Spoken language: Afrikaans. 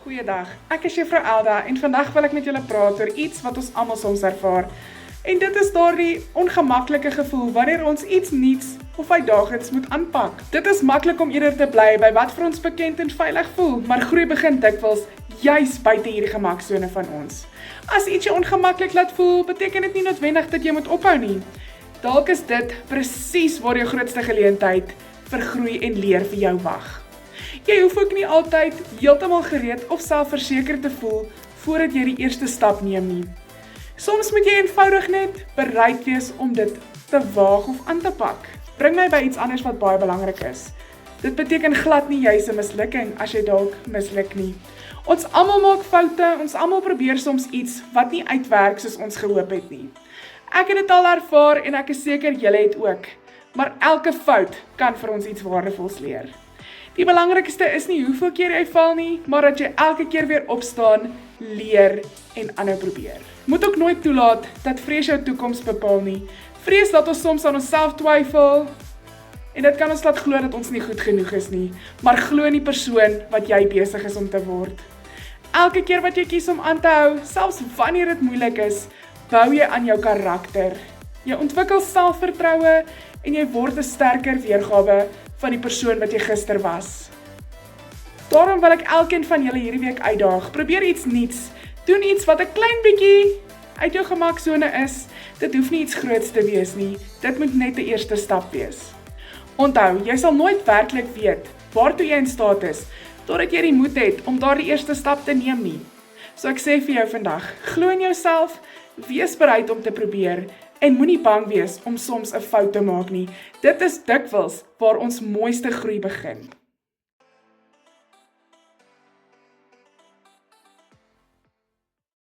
Goeiedag, ek is juffrou Elda en vandag wil ek met julle praat oor iets wat ons almal soms ervaar. En dit is daardie ongemaklike gevoel wanneer ons iets nuuts of uitdagends moet aanpak. Dit is maklik om eerder te bly by wat vir ons bekend en veilig voel, maar groei begin dikwels juis buite hierdie gemaksone van ons. As iets jou ongemaklik laat voel, beteken dit nie noodwendig dat jy moet ophou nie. Dalk is dit presies waar jou grootste geleentheid vir groei en leer vir jou wag. Jy hoef ook nie altyd heeltemal gereed of selfversekerd te voel voordat jy die eerste stap neem nie. Soms moet jy eenvoudig net bereid wees om dit te waag of aan te pak. Bring my by iets anders wat baie belangrik is. Dit beteken glad nie jy's 'n mislukking as jy dalk misluk nie. Ons almal maak foute, ons almal probeer soms iets wat nie uitwerk soos ons gehoop het nie. Ek het dit al ervaar en ek is seker julle het ook. Maar elke fout kan vir ons iets waardevols leer. Die belangrikste is nie hoeveel keer jy val nie, maar dat jy elke keer weer opstaan, leer en aanhou probeer. Moet ook nooit toelaat dat vrees jou toekoms bepaal nie. Vrees laat ons soms aan onsself twyfel en dit kan ons laat glo dat ons nie goed genoeg is nie, maar glo in die persoon wat jy besig is om te word. Elke keer wat jy kies om aan te hou, selfs wanneer dit moeilik is, bou jy aan jou karakter. Jy ontwikkel selfvertroue en jy word 'n sterker weergawe van die persoon wat jy gister was. Daarom wil ek elkeen van julle hierdie week uitdaag. Probeer iets nuuts. Doen iets wat 'n klein bietjie uit jou gemaksone is. Dit hoef nie iets groots te wees nie. Dit moet net 'n eerste stap wees. Onthou, jy sal nooit werklik weet waartoe jy in staat is totdat jy die moed het om daardie eerste stap te neem nie. So ek sê vir jou vandag, glo in jouself, wees bereid om te probeer en moenie bang wees om soms 'n fout te maak nie. Dit is dikwels waar ons mooiste groei begin.